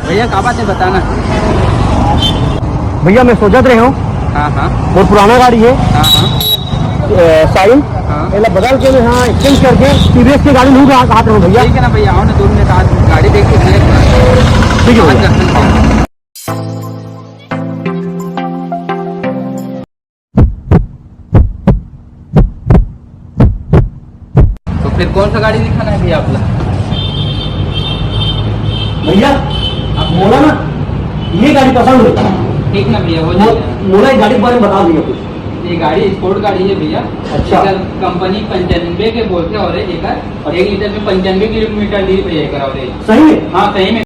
भैया कहाँ बात है बताना। भैया मैं सोचत रहे हूँ हाँ हाँ बहुत पुराना गाड़ी है हाँ हाँ साइन हाँ। पहले बदल के मैं हाँ एक्सचेंज करके टीवीएस की गाड़ी नहीं कहा हूँ भैया। ठीक है ना भैया, आओ ना 2 मिनट, आज गाड़ी देखिए। ठीक है भैया। तो फिर कौन सा गाड़ी दिखाना है भैया आपका? भैया आप बोला ना ये गाड़ी पसंद है। ठीक ना भैया, हो जाएगा। मोला ये गाड़ी के बारे में बता दिया कुछ। ये गाड़ी स्पोर्ट गाड़ी है भैया। अच्छा। कंपनी 95 के बोलते और 1 लीटर में 95 किलोमीटर दी भैया। सही है। हाँ सही में।